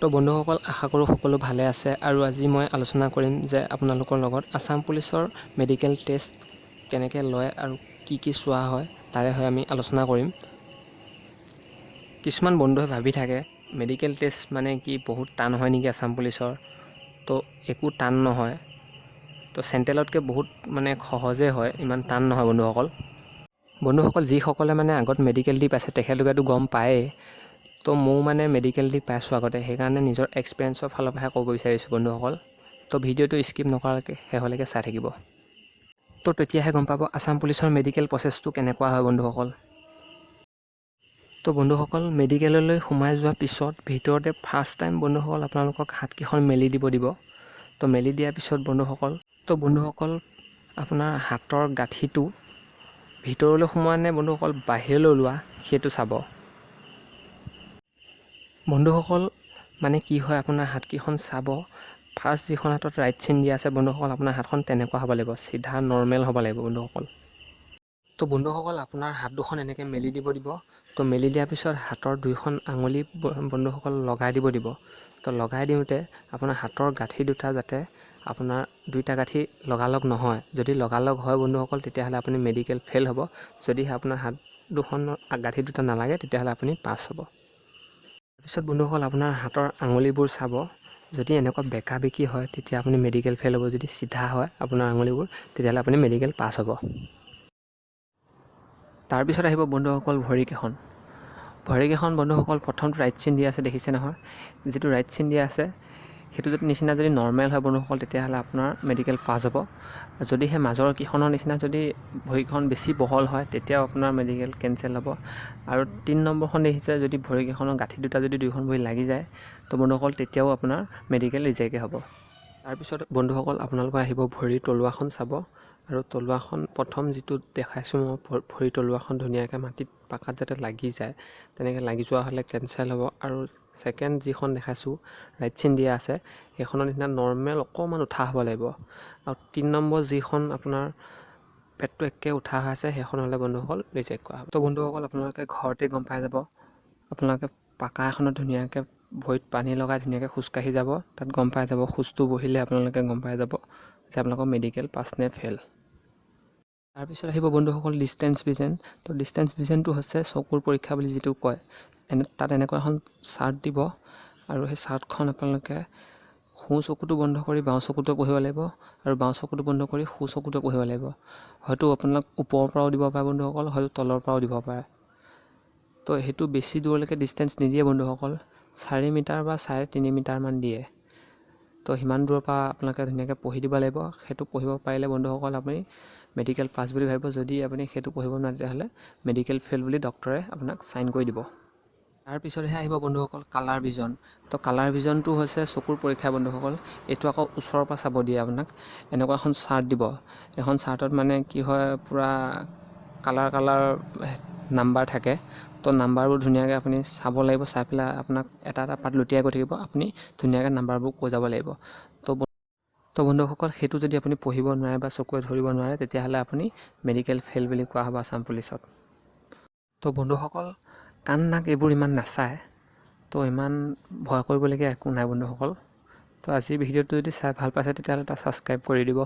তো বন্ধুসকল, আশা কৰোঁ সকলো ভালে আছে আৰু আজি মই আলোচনা কৰিম যে আপোনালোকৰ লগত আসাম পুলিচৰ মেডিকেল টেষ্ট কেনেকৈ লয় আৰু কি চোৱা হয় তাৰে হৈ আমি আলোচনা কৰিম। কিছুমান বন্ধুৱে ভাবি থাকে মেডিকেল টেষ্ট মানে কি বহুত টান হয় নেকি আসাম পুলিচৰ। তো একো টান নহয়, তো চেণ্ট্ৰেলতকৈ বহুত মানে সহজে হয়, ইমান টান নহয় বন্ধুসকল। যিসকলে মানে আগত মেডিকেল দি পাইছে তেখেতলোকেতো গম পায়েই। তো ময়ো মানে মেডিকেল দি পাইছোঁ আগতে, সেইকাৰণে নিজৰ এক্সপিৰিয়েঞ্চৰ ফালৰ পৰাহে ক'ব বিচাৰিছোঁ বন্ধুসকল। তো ভিডিঅ'টো স্কিপ নকৰাকৈ শেষলৈকে চাই থাকিব। তো তেতিয়াহে গম পাব আসাম পুলিচৰ মেডিকেল প্ৰচেছটো কেনেকুৱা হয় বন্ধুসকল। তো বন্ধুসকল, মেডিকেললৈ সোমাই যোৱাৰ পিছত ভিতৰতে ফাৰ্ষ্ট টাইম বন্ধুসকল আপোনালোকক হাতকেইখন মেলি দিব। তো মেলি দিয়াৰ পিছত বন্ধুসকল আপোনাৰ হাতৰ গাঁঠিটো ভিতৰলৈ সোমোৱা নে বন্ধুসকল বাহিৰলৈ ওলোৱা সেইটো চাব। বন্ধুসকল মানে কি হয়, আপোনাৰ হাতকেইখন চাব। ফাৰ্ষ্ট যিখন হাতত ৰাইট চিন দিয়া আছে বন্ধুসকল, আপোনাৰ হাতখন তেনেকুৱা হ'ব লাগিব, চিধা নৰ্মেল হ'ব লাগিব বন্ধুসকল। তো বন্ধুসকল আপোনাৰ হাত দুখন এনেকৈ মেলি দিব। তো মেলি দিয়াৰ পিছত হাতৰ দুইখন আঙুলি বন্ধুসকল লগাই দিব। তো লগাই দিওঁতে আপোনাৰ হাতৰ গাঁঠি দুটা যাতে আপোনাৰ দুইটা গাঁঠি লগালগ নহয়। যদি লগালগ হয় বন্ধুসকল তেতিয়াহ'লে আপুনি মেডিকেল ফেইল হ'ব। যদিহে আপোনাৰ হাত দুখনৰ গাঁঠি দুটা নালাগে তেতিয়াহ'লে আপুনি পাছ হ'ব। তাৰপিছত বন্ধুসকল আপোনাৰ হাতৰ আঙুলিবোৰ চাব। যদি এনেকুৱা বেকা বেকি হয় তেতিয়া আপুনি মেডিকেল ফেইল হ'ব। যদি চিধা হয় আপোনাৰ আঙুলিবোৰ তেতিয়াহ'লে আপুনি মেডিকেল পাছ হ'ব। তাৰপিছত আহিব বন্ধুসকল ভৰিকেইখন বন্ধুসকল প্ৰথমটো ৰাইট চিন দিয়া আছে, দেখিছে নহয়। যিটো ৰাইট চিন দিয়া আছে সেইটো যদি নিচিনা যদি নৰ্মেল হয় বন্ধুসকল তেতিয়াহ'লে আপোনাৰ মেডিকেল পাছ হ'ব। যদিহে মাজৰ কেইখনৰ নিচিনা যদি ভৰিকেইখন বেছি বহল হয় তেতিয়াও আপোনাৰ মেডিকেল কেঞ্চেল হ'ব। আৰু 3 নম্বৰখন দেখিছে, যদি ভৰিকেইখনৰ গাঁঠি দুটা যদি দুইখন ভৰি লাগি যায় তো বন্ধুসকল তেতিয়াও আপোনাৰ মেডিকেল ৰিজেক্টে হ'ব। তাৰপিছত বন্ধুসকল আপোনালোকে আহিব ভৰিৰ তলুৱাখন চাব। আৰু তলুৱাখন প্ৰথম যিটো দেখাইছোঁ মই ভৰি তলুৱাখন ধুনীয়াকৈ মাটিত পাকাত যাতে লাগি যায়, তেনেকৈ লাগি যোৱা হ'লে কেঞ্চেল হ'ব। আৰু ছেকেণ্ড যিখন দেখাইছোঁ ৰাইট চিন দিয়া আছে সেইখনৰ নিচিনা নৰ্মেল অকণমান উঠা হ'ব লাগিব। আৰু 3 নম্বৰ যিখন আপোনাৰ পেটটো একে উঠা হৈ আছে সেইখন হ'লে বন্ধুসকল ৰিজেক্ট কৰা হ'ব। তো বন্ধুসকল আপোনালোকে ঘৰতে গম পাই যাব। আপোনালোকে পাকা এখনত ধুনীয়াকৈ ভৰিত পানী লগাই ধুনীয়াকৈ খোজকাঢ়ি যাব, তাত গম পাই যাব। খোজটো বহিলে আপোনালোকে গম পাই যাব যে আপোনালোকৰ মেডিকেল পাছ নে ফেইল। তাৰপিছত আহিব বন্ধুসকল ডিষ্টেঞ্চ ভিজন। তো ডিষ্টেঞ্চ ভিজনটো হৈছে চকুৰ পৰীক্ষা বুলি যিটো কয়। তাত এনেকুৱা এখন চাৰ্ট দিব আৰু সেই চাৰ্টখন আপোনালোকে সোঁ চকুটো বন্ধ কৰি বাওঁ চকুটো পঢ়িব লাগিব আৰু বাওঁ চকুটো বন্ধ কৰি সোঁ চকুটো পঢ়িব লাগিব। হয়তো আপোনালোক ওপৰৰ পৰাও দিব পাৰে বন্ধুসকল, হয়তো তলৰ পৰাও দিব পাৰে। তো সেইটো বেছি দূৰলৈকে ডিষ্টেঞ্চ নিদিয়ে বন্ধুসকল, 4 মিটাৰ বা 3.5 মিটাৰমান দিয়ে। তো সিমান দূৰৰ পৰা আপোনালোকে ধুনীয়াকৈ পঢ়ি দিব লাগিব। সেইটো পঢ়িব পাৰিলে বন্ধুসকল আপুনি মেডিকেল পাছ বুলি ভাবিব। যদি আপুনি সেইটো পঢ়িব নোৱাৰে তেতিয়াহ'লে মেডিকেল ফেইল বুলি ডক্টৰে আপোনাক চাইন কৰি দিব। তাৰপিছতহে আহিব বন্ধুসকল কালাৰ ভিজন। তো কালাৰ ভিজনটো হৈছে চকুৰ পৰীক্ষা বন্ধুসকল। এইটো আকৌ ওচৰৰ পৰা চাব দিয়ে আপোনাক। এনেকুৱা এখন চাৰ্ট দিব, এখন চাৰ্টত মানে কি হয় পূৰা কালাৰ নাম্বাৰ থাকে। তো নাম্বাৰবোৰ ধুনীয়াকৈ আপুনি চাব লাগিব, চাই পেলাই আপোনাক এটা এটা পাত লুটিয়াই গৈ থাকিব, আপুনি ধুনীয়াকৈ নাম্বাৰবোৰ কৈ যাব লাগিব। তো বন্ধুসকল সেইটো যদি আপুনি পঢ়িব নোৱাৰে বা চকুৰে ধৰিব নোৱাৰে তেতিয়াহ'লে আপুনি মেডিকেল ফেইল বুলি কোৱা হ'ব আসাম পুলিচত। তো বন্ধুসকল কাণ নাক এইবোৰ ইমান নাচায়, তো ইমান ভয় কৰিবলগীয়া একো নাই বন্ধুসকল। তো আজিৰ ভিডিঅ'টো যদি চাই ভাল পাইছে তেতিয়াহ'লে এটা ছাবস্ক্ৰাইব কৰি দিব।